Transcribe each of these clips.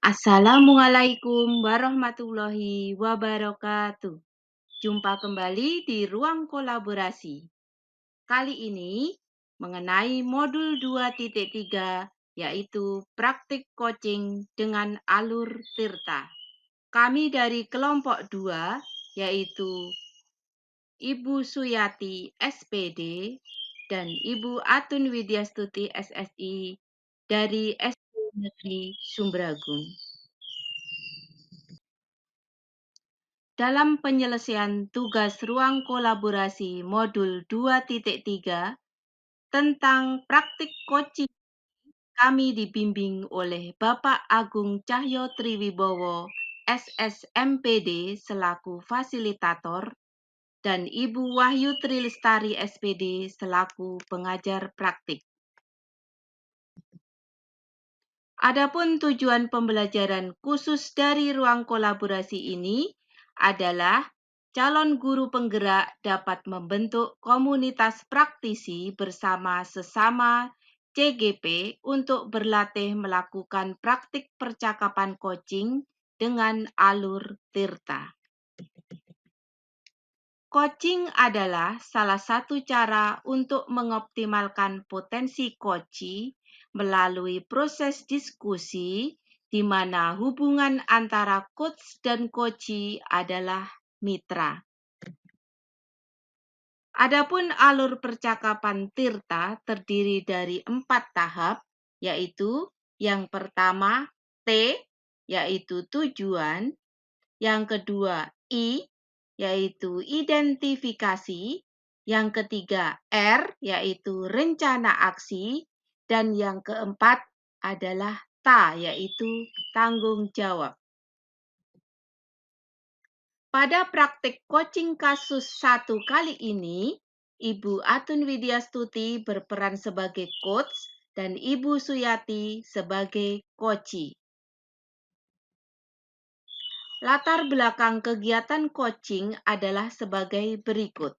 Assalamualaikum warahmatullahi wabarakatuh. Jumpa kembali di ruang kolaborasi. Kali ini mengenai modul 2.3 yaitu praktik coaching dengan alur Tirta. Kami dari kelompok 2 yaitu Ibu Suyati SPD dan Ibu Atun Widyastuti SSI dari SD Negeri Sumbragung. Dalam penyelesaian tugas ruang kolaborasi modul 2.3 tentang praktik coaching, kami dibimbing oleh Bapak Agung Cahyo Triwibowo, SSMPD selaku fasilitator, dan Ibu Wahyu Trilestari SPD selaku pengajar praktik. Adapun tujuan pembelajaran khusus dari ruang kolaborasi ini adalah calon guru penggerak dapat membentuk komunitas praktisi bersama sesama CGP untuk berlatih melakukan praktik percakapan coaching dengan alur Tirta. Coaching adalah salah satu cara untuk mengoptimalkan potensi coachee melalui proses diskusi di mana hubungan antara coach dan coachee adalah mitra. Adapun alur percakapan Tirta terdiri dari 4 tahap, yaitu yang pertama T, yaitu tujuan, yang kedua I, yaitu identifikasi, yang ketiga R, yaitu rencana aksi, dan yang keempat adalah T, yaitu tanggung jawab. Pada praktik coaching kasus 1 kali ini, Ibu Atun Widyastuti berperan sebagai coach dan Ibu Suyati sebagai coachee. Latar belakang kegiatan coaching adalah sebagai berikut.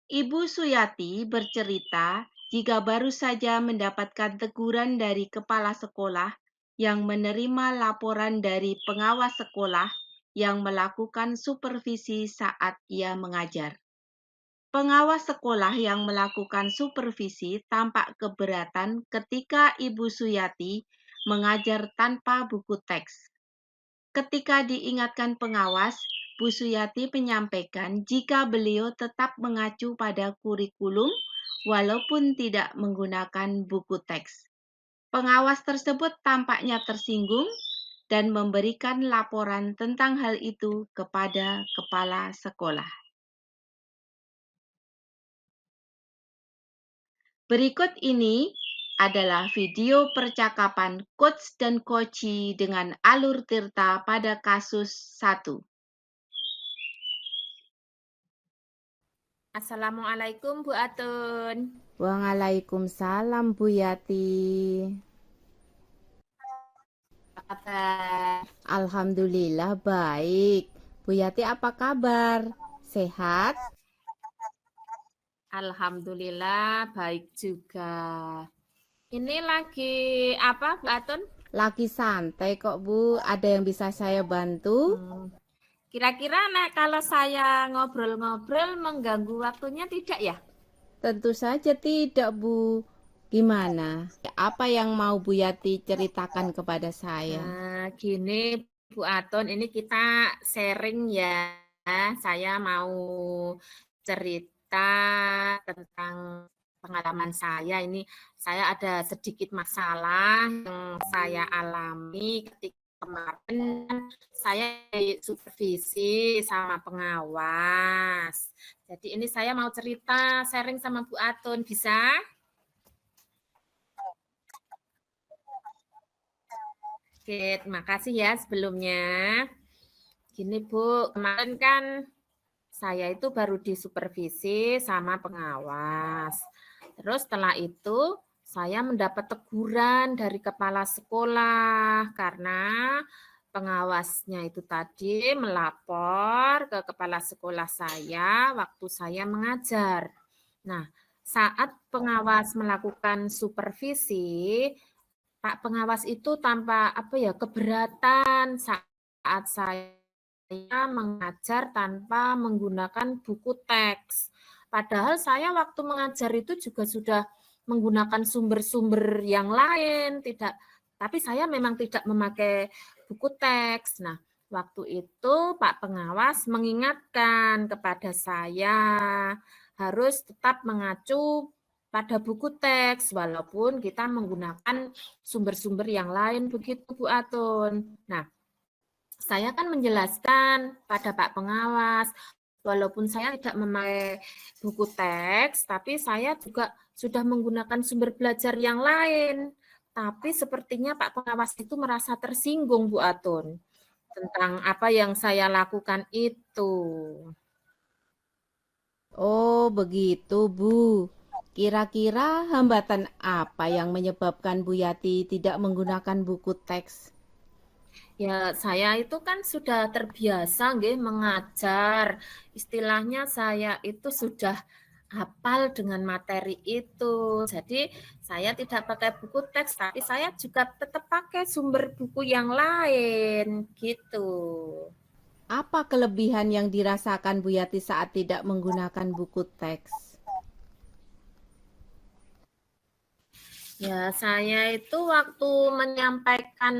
Ibu Suyati bercerita jika baru saja mendapatkan teguran dari kepala sekolah yang menerima laporan dari pengawas sekolah yang melakukan supervisi saat ia mengajar. Pengawas sekolah yang melakukan supervisi tampak keberatan ketika Ibu Suyati mengajar tanpa buku teks. Ketika diingatkan pengawas, Bu Suyati menyampaikan jika beliau tetap mengacu pada kurikulum walaupun tidak menggunakan buku teks. Pengawas tersebut tampaknya tersinggung dan memberikan laporan tentang hal itu kepada kepala sekolah. Berikut ini adalah video percakapan coach dan coachee dengan alur Tirta pada kasus 1. Assalamualaikum Bu Atun. Waalaikumsalam Bu Yati. Apa kabar? Alhamdulillah baik. Bu Yati apa kabar? Sehat? Alhamdulillah baik juga. Ini lagi apa Bu Atun? Lagi santai kok Bu. Ada yang bisa saya bantu? Kira-kira kalau saya ngobrol-ngobrol mengganggu waktunya tidak ya? Tentu saja tidak Bu. Gimana? Apa yang mau Bu Yati ceritakan kepada saya? Gini Bu Atun, ini kita sharing ya. Saya mau cerita tentang pengalaman saya. Ini saya ada sedikit masalah yang saya alami ketika kemarin saya supervisi sama pengawas. Jadi ini saya mau cerita sharing sama Bu Atun, bisa? Oke, terima kasih ya sebelumnya. Gini Bu, kemarin kan saya itu baru disupervisi sama pengawas. Terus setelah itu saya mendapat teguran dari kepala sekolah karena pengawasnya itu tadi melapor ke kepala sekolah saya waktu saya mengajar. Nah, saat pengawas melakukan supervisi, Pak Pengawas itu tanpa keberatan saat saya mengajar tanpa menggunakan buku teks. Padahal saya waktu mengajar itu juga sudah menggunakan sumber-sumber yang lain, tapi saya memang tidak memakai buku teks. Nah, waktu itu Pak Pengawas mengingatkan kepada saya harus tetap mengacu pada buku teks walaupun kita menggunakan sumber-sumber yang lain begitu Bu Atun. Nah, saya kan menjelaskan pada Pak Pengawas walaupun saya tidak memakai buku teks, tapi saya juga sudah menggunakan sumber belajar yang lain. Tapi sepertinya Pak Pengawas itu merasa tersinggung Bu Atun tentang apa yang saya lakukan itu. Oh, begitu, Bu. Kira-kira hambatan apa yang menyebabkan Bu Yati tidak menggunakan buku teks? Ya, saya itu kan sudah terbiasa nggih mengajar. Istilahnya saya itu sudah hafal dengan materi itu. Jadi saya tidak pakai buku teks, tapi saya juga tetap pakai sumber buku yang lain gitu. Apa kelebihan yang dirasakan Bu Yati saat tidak menggunakan buku teks? Ya, saya itu waktu menyampaikan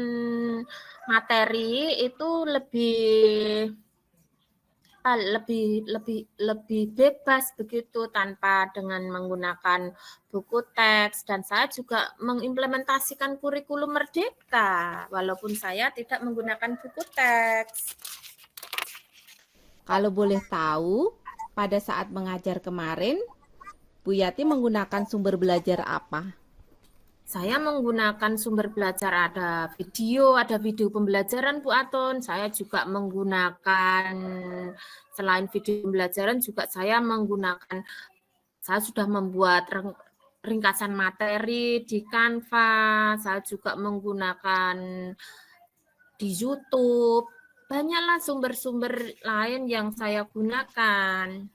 materi itu lebih bebas begitu tanpa dengan menggunakan buku teks, dan saya juga mengimplementasikan kurikulum Merdeka walaupun saya tidak menggunakan buku teks. Kalau boleh tahu, pada saat mengajar kemarin, Bu Yati menggunakan sumber belajar apa? Saya menggunakan sumber belajar, ada video pembelajaran Bu Atun. Saya juga menggunakan, selain video pembelajaran juga saya sudah membuat ringkasan materi di Canva, saya juga menggunakan di YouTube. Banyaklah sumber-sumber lain yang saya gunakan.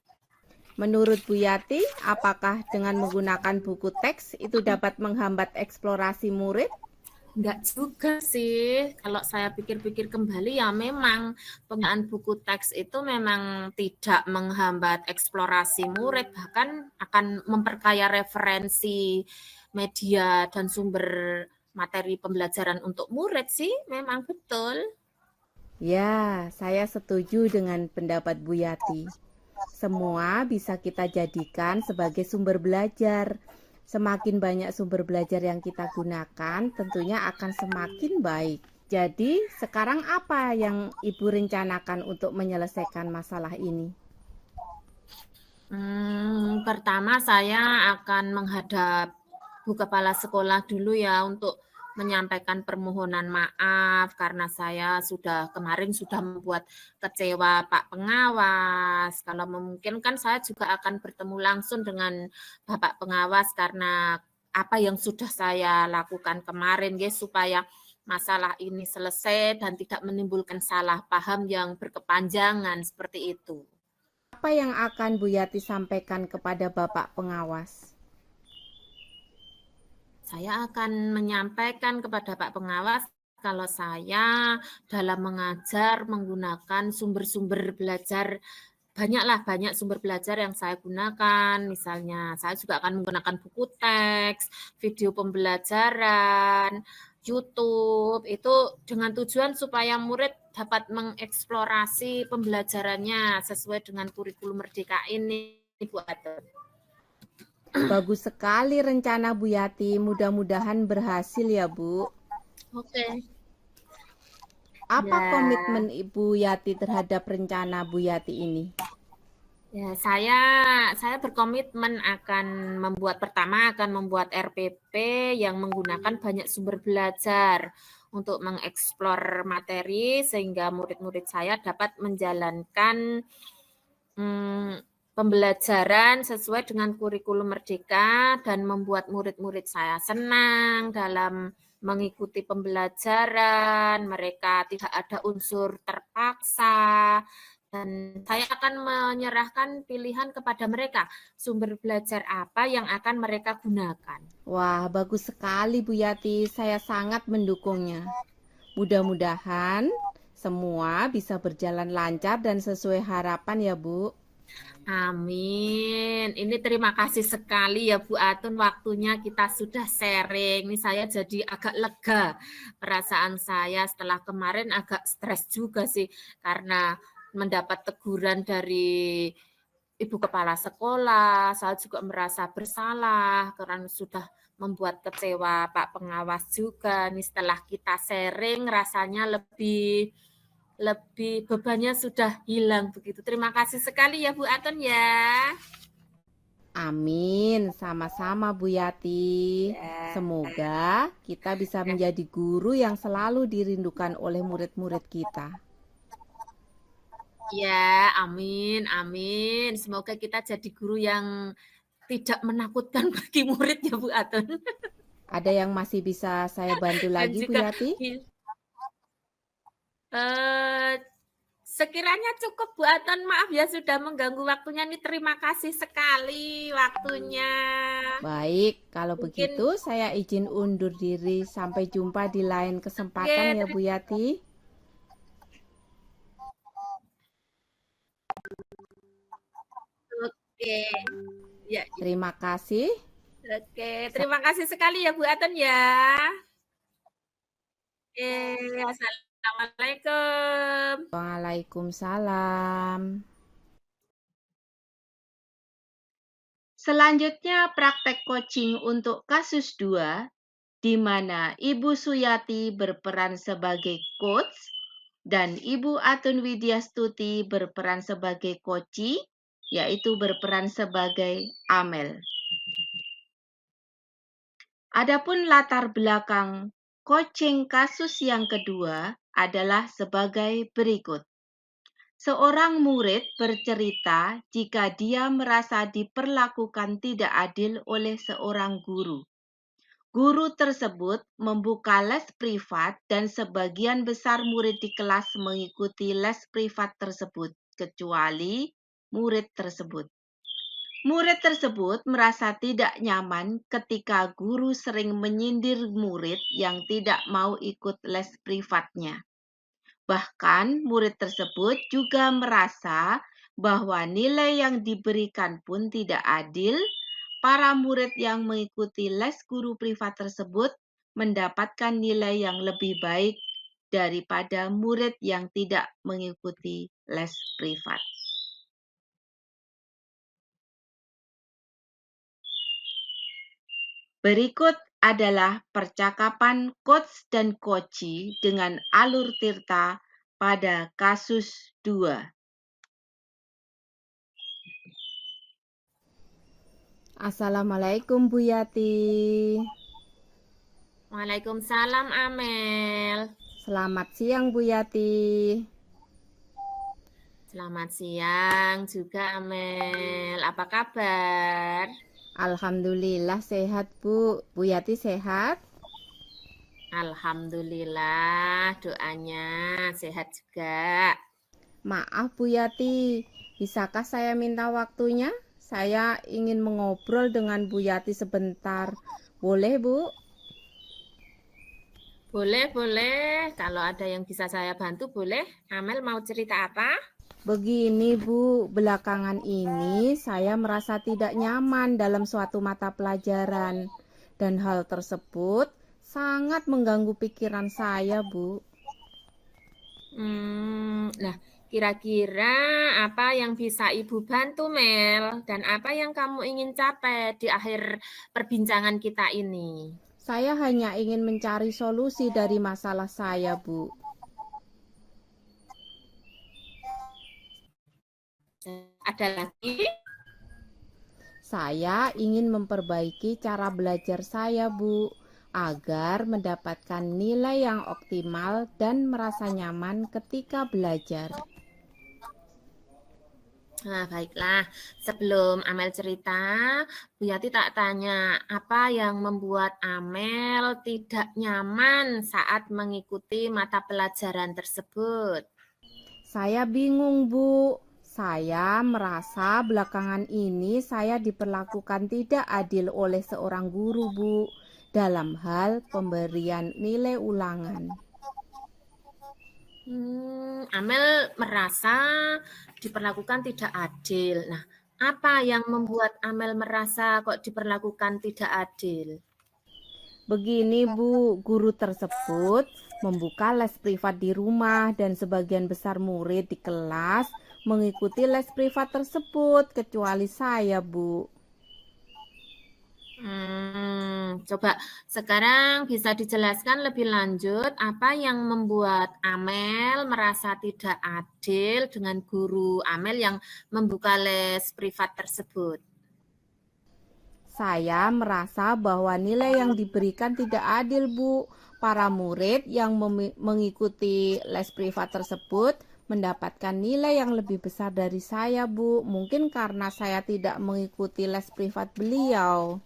Menurut Bu Yati, apakah dengan menggunakan buku teks itu dapat menghambat eksplorasi murid? Enggak juga sih, kalau saya pikir-pikir kembali ya memang penggunaan buku teks itu memang tidak menghambat eksplorasi murid, bahkan akan memperkaya referensi media dan sumber materi pembelajaran untuk murid sih, memang betul. Ya, saya setuju dengan pendapat Bu Yati. Semua bisa kita jadikan sebagai sumber belajar. Semakin banyak sumber belajar yang kita gunakan, tentunya akan semakin baik. Jadi, sekarang apa yang Ibu rencanakan untuk menyelesaikan masalah ini? Pertama saya akan menghadap Bu Kepala Sekolah dulu ya untuk menyampaikan permohonan maaf karena saya kemarin sudah membuat kecewa Pak Pengawas. Kalau memungkinkan saya juga akan bertemu langsung dengan Bapak Pengawas karena apa yang sudah saya lakukan kemarin ya, supaya masalah ini selesai dan tidak menimbulkan salah paham yang berkepanjangan seperti itu. Apa yang akan Bu Yati sampaikan kepada Bapak Pengawas? Saya akan menyampaikan kepada Pak Pengawas kalau saya dalam mengajar menggunakan sumber-sumber belajar, banyak sumber belajar yang saya gunakan. Misalnya saya juga akan menggunakan buku teks, video pembelajaran, YouTube, itu dengan tujuan supaya murid dapat mengeksplorasi pembelajarannya sesuai dengan kurikulum Merdeka ini, Bu Atun. Bagus sekali rencana Bu Yati, mudah-mudahan berhasil ya Bu. Oke. Apa Ya. komitmen Ibu Yati terhadap rencana Bu Yati ini? Ya, saya berkomitmen akan membuat RPP yang menggunakan banyak sumber belajar untuk mengeksplor materi sehingga murid-murid saya dapat menjalankan pembelajaran sesuai dengan kurikulum Merdeka dan membuat murid-murid saya senang dalam mengikuti pembelajaran, mereka tidak ada unsur terpaksa, dan saya akan menyerahkan pilihan kepada mereka, sumber belajar apa yang akan mereka gunakan. Wah, bagus sekali Bu Yati. Saya sangat mendukungnya. Mudah-mudahan semua bisa berjalan lancar dan sesuai harapan ya, Bu. Amin. Ini terima kasih sekali ya Bu Atun, waktunya kita sudah sharing. Ini saya jadi agak lega perasaan saya setelah kemarin agak stres juga sih karena mendapat teguran dari Ibu Kepala Sekolah. Saya juga merasa bersalah karena sudah membuat kecewa Pak Pengawas juga. Ini setelah kita sharing rasanya lebih bebannya sudah hilang begitu. Terima kasih sekali ya Bu Aton ya. Amin, sama-sama Bu Yati. Ya. Semoga kita bisa menjadi guru yang selalu dirindukan oleh murid-murid kita. Ya, amin, amin. Semoga kita jadi guru yang tidak menakutkan bagi murid ya Bu Aton. Ada yang masih bisa saya bantu Dan lagi Bu juga Yati? sekiranya cukup Bu Aton, maaf ya sudah mengganggu waktunya nih. Terima kasih sekali waktunya. Baik, kalau Mungkin begitu saya izin undur diri. Sampai jumpa di lain kesempatan ya Bu Yati. Oke. Ya, Terima kasih. oke. Terima kasih sekali ya Bu Aton ya. Oke, assalamualaikum. Waalaikumsalam. Selanjutnya praktek coaching untuk kasus 2, di mana Ibu Suyati berperan sebagai coach dan Ibu Atun Widyastuti berperan sebagai koci, yaitu berperan sebagai Amel. Adapun latar belakang coaching kasus yang kedua adalah sebagai berikut. Seorang murid bercerita jika dia merasa diperlakukan tidak adil oleh seorang guru. Guru tersebut membuka les privat dan sebagian besar murid di kelas mengikuti les privat tersebut, kecuali murid tersebut. Murid tersebut merasa tidak nyaman ketika guru sering menyindir murid yang tidak mau ikut les privatnya. Bahkan murid tersebut juga merasa bahwa nilai yang diberikan pun tidak adil. Para murid yang mengikuti les guru privat tersebut mendapatkan nilai yang lebih baik daripada murid yang tidak mengikuti les privat. Berikut adalah percakapan coach dan koci dengan Alur Tirta pada kasus 2. Assalamualaikum Bu Yati. Waalaikumsalam Amel. Selamat siang Bu Yati. Selamat siang juga Amel. Apa kabar? Alhamdulillah sehat Bu. Bu Yati sehat? Alhamdulillah, doanya sehat juga. Maaf Bu Yati, bisakah saya minta waktunya? Saya ingin mengobrol dengan Bu Yati sebentar. Boleh Bu? Boleh, boleh. Kalau ada yang bisa saya bantu, boleh. Amel mau cerita apa? Begini Bu, belakangan ini saya merasa tidak nyaman dalam suatu mata pelajaran. Dan hal tersebut sangat mengganggu pikiran saya Bu. Nah, kira-kira apa yang bisa Ibu bantu, Mel? Dan apa yang kamu ingin capai di akhir perbincangan kita ini? Saya hanya ingin mencari solusi dari masalah saya Bu. Ada lagi? Saya ingin memperbaiki cara belajar saya, Bu, agar mendapatkan nilai yang optimal dan merasa nyaman ketika belajar. Nah, baiklah. Sebelum Amel cerita, Bu Yati tak tanya, apa yang membuat Amel tidak nyaman saat mengikuti mata pelajaran tersebut? Saya bingung, Bu. Saya merasa belakangan ini saya diperlakukan tidak adil oleh seorang guru, Bu, dalam hal pemberian nilai ulangan. Amel merasa diperlakukan tidak adil. Nah, apa yang membuat Amel merasa kok diperlakukan tidak adil? Begini, Bu, guru tersebut membuka les privat di rumah dan sebagian besar murid di kelas mengikuti les privat tersebut, kecuali saya, Bu. Coba sekarang bisa dijelaskan lebih lanjut apa yang membuat Amel merasa tidak adil dengan guru Amel yang membuka les privat tersebut. Saya merasa bahwa nilai yang diberikan tidak adil, Bu. Para murid yang mengikuti les privat tersebut mendapatkan nilai yang lebih besar dari saya, Bu. Mungkin karena saya tidak mengikuti les privat beliau.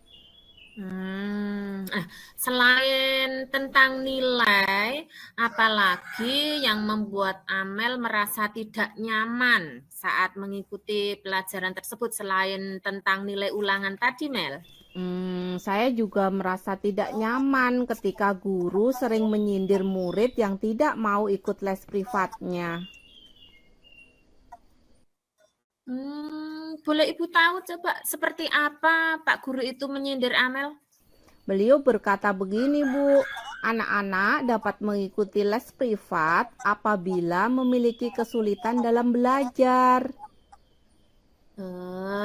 Selain tentang nilai, apalagi yang membuat Amel merasa tidak nyaman saat mengikuti pelajaran tersebut selain tentang nilai ulangan tadi, Mel? Saya juga merasa tidak nyaman ketika guru sering menyindir murid yang tidak mau ikut les privatnya. Boleh Ibu tahu coba seperti apa Pak Guru itu menyindir Amel? Beliau berkata begini, Bu, anak-anak dapat mengikuti les privat apabila memiliki kesulitan dalam belajar.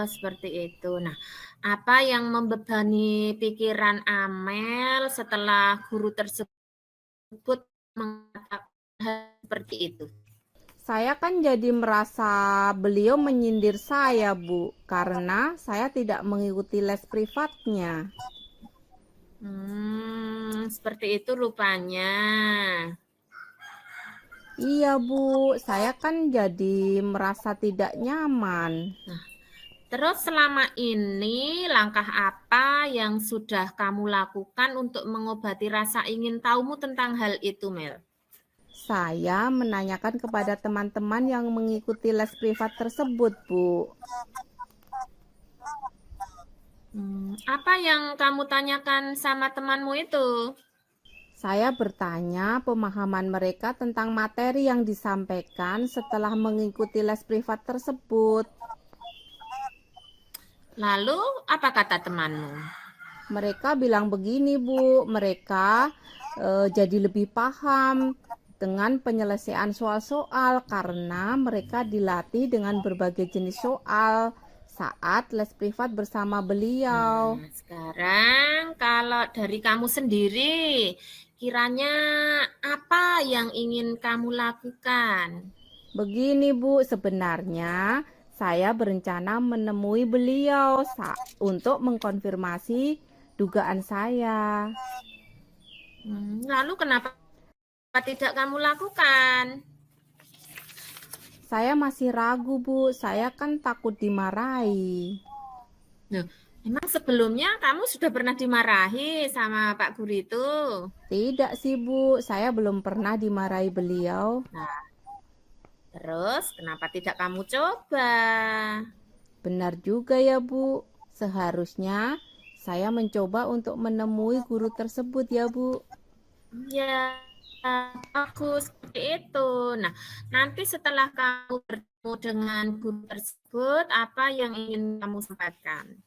Seperti itu. Nah, apa yang membebani pikiran Amel setelah guru tersebut mengatakan seperti itu? Saya kan jadi merasa beliau menyindir saya, Bu, karena saya tidak mengikuti les privatnya. Seperti itu rupanya. Iya, Bu, saya kan jadi merasa tidak nyaman. Nah, terus selama ini langkah apa yang sudah kamu lakukan untuk mengobati rasa ingin tahumu tentang hal itu, Mel? Saya menanyakan kepada teman-teman yang mengikuti les privat tersebut, Bu. Apa yang kamu tanyakan sama temanmu itu? Saya bertanya pemahaman mereka tentang materi yang disampaikan setelah mengikuti les privat tersebut. Lalu, apa kata temanmu? Mereka bilang begini, Bu, mereka jadi lebih paham dengan penyelesaian soal-soal karena mereka dilatih dengan berbagai jenis soal saat les privat bersama beliau. Sekarang kalau dari kamu sendiri, kiranya apa yang ingin kamu lakukan? Begini, Bu, sebenarnya saya berencana menemui beliau untuk mengkonfirmasi dugaan saya. Lalu kenapa tidak kamu lakukan? Saya masih ragu, Bu. Saya kan takut dimarahi. Nah, emang sebelumnya kamu sudah pernah dimarahi sama Pak Guru itu? Tidak sih, Bu. Saya belum pernah dimarahi beliau. Nah, terus kenapa tidak kamu coba? Benar juga ya, Bu. Seharusnya saya mencoba untuk menemui guru tersebut ya, Bu. Ya, bagus seperti itu. Nah, nanti setelah kamu bertemu dengan guru tersebut, apa yang ingin kamu sampaikan?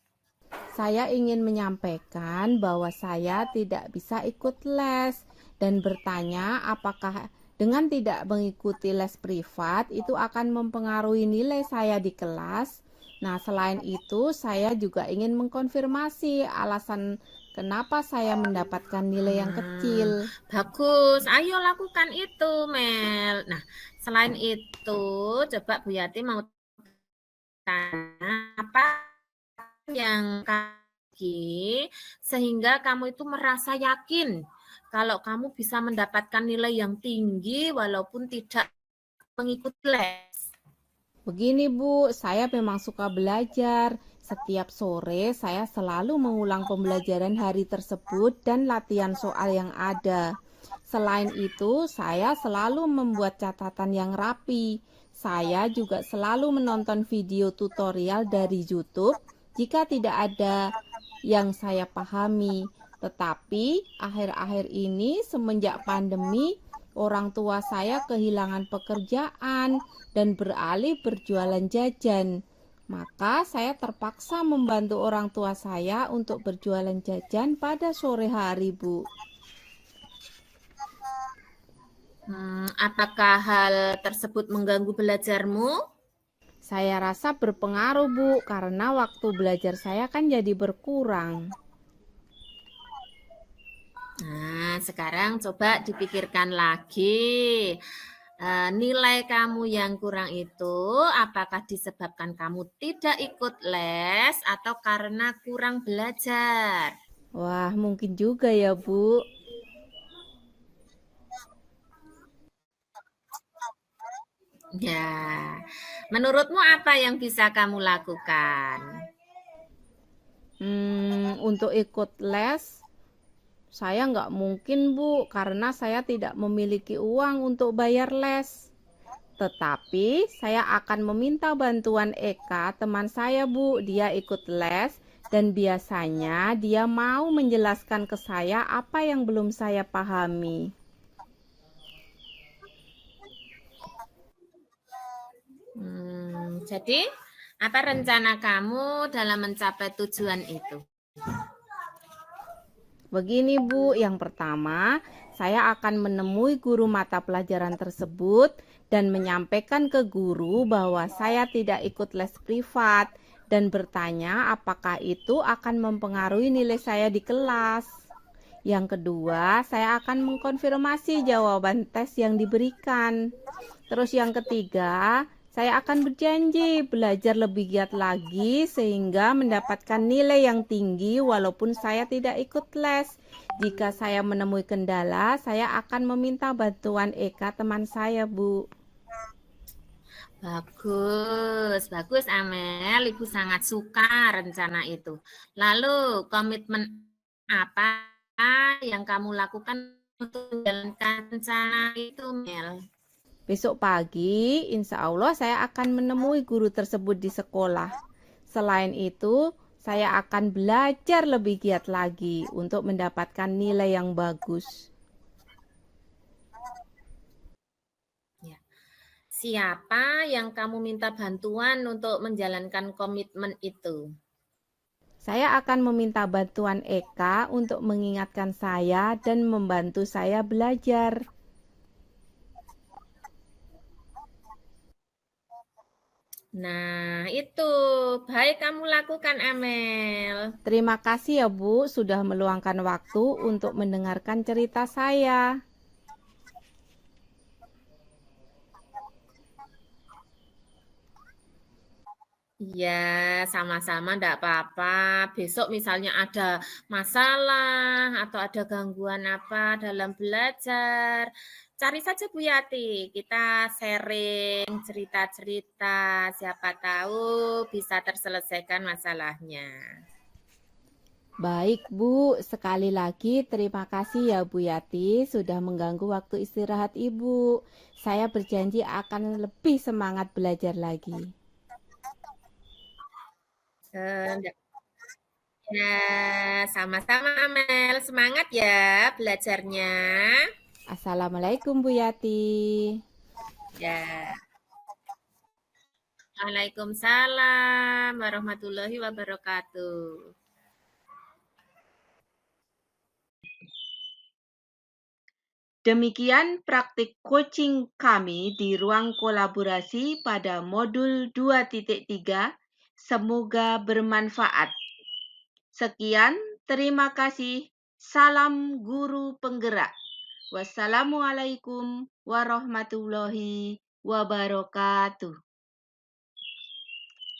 Saya ingin menyampaikan bahwa saya tidak bisa ikut les dan bertanya apakah dengan tidak mengikuti les privat itu akan mempengaruhi nilai saya di kelas. Nah, selain itu saya juga ingin mengkonfirmasi alasan kenapa saya mendapatkan nilai yang kecil. Bagus, ayo lakukan itu, Mel. Nah, selain itu, coba Bu Yati mau tanya apa yang kamu sehingga kamu itu merasa yakin kalau kamu bisa mendapatkan nilai yang tinggi walaupun tidak mengikuti les. Begini, Bu, saya memang suka belajar. Setiap sore saya selalu mengulang pembelajaran hari tersebut dan latihan soal yang ada. Selain itu, saya selalu membuat catatan yang rapi. Saya juga selalu menonton video tutorial dari YouTube jika tidak ada yang saya pahami. Tetapi akhir-akhir ini semenjak pandemi, orang tua saya kehilangan pekerjaan dan beralih berjualan jajan. Maka saya terpaksa membantu orang tua saya untuk berjualan jajan pada sore hari, Bu. Apakah hal tersebut mengganggu belajarmu? Saya rasa berpengaruh, Bu, karena waktu belajar saya kan jadi berkurang. Nah, sekarang coba dipikirkan lagi. Nilai kamu yang kurang itu apakah disebabkan kamu tidak ikut les atau karena kurang belajar? Wah, mungkin juga ya, Bu. Ya, menurutmu apa yang bisa kamu lakukan? Untuk ikut les, saya nggak mungkin, Bu, karena saya tidak memiliki uang untuk bayar les. Tetapi saya akan meminta bantuan Eka, teman saya, Bu. Dia ikut les dan biasanya dia mau menjelaskan ke saya apa yang belum saya pahami. Jadi, apa rencana kamu dalam mencapai tujuan itu? Begini, Bu, yang pertama, saya akan menemui guru mata pelajaran tersebut dan menyampaikan ke guru bahwa saya tidak ikut les privat dan bertanya apakah itu akan mempengaruhi nilai saya di kelas. Yang kedua, saya akan mengkonfirmasi jawaban tes yang diberikan. Terus yang ketiga, saya akan berjanji belajar lebih giat lagi sehingga mendapatkan nilai yang tinggi walaupun saya tidak ikut les. Jika saya menemui kendala, saya akan meminta bantuan Eka teman saya, Bu. Bagus, bagus Amel. Ibu sangat suka rencana itu. Lalu, komitmen apa yang kamu lakukan untuk menjalankan rencana itu, Mel? Besok pagi, insya Allah saya akan menemui guru tersebut di sekolah. Selain itu, saya akan belajar lebih giat lagi untuk mendapatkan nilai yang bagus. Siapa yang kamu minta bantuan untuk menjalankan komitmen itu? Saya akan meminta bantuan Eka untuk mengingatkan saya dan membantu saya belajar. Nah, itu baik kamu lakukan, Amel. Terima kasih ya, Bu, sudah meluangkan waktu untuk mendengarkan cerita saya. Iya, sama-sama enggak apa-apa. Besok misalnya ada masalah atau ada gangguan apa dalam belajar, cari saja Bu Yati. Kita sharing cerita-cerita, siapa tahu bisa terselesaikan masalahnya. Baik, Bu. Sekali lagi terima kasih ya Bu Yati sudah mengganggu waktu istirahat Ibu. Saya berjanji akan lebih semangat belajar lagi. Enggak. Ya, sama-sama Amel. Semangat ya belajarnya. Assalamualaikum Bu Yati. Ya. Waalaikumsalam warahmatullahi wabarakatuh. Demikian praktik coaching kami di ruang kolaborasi pada modul 2.3. Semoga bermanfaat. Sekian, terima kasih. Salam guru penggerak. Wassalamualaikum warahmatullahi wabarakatuh.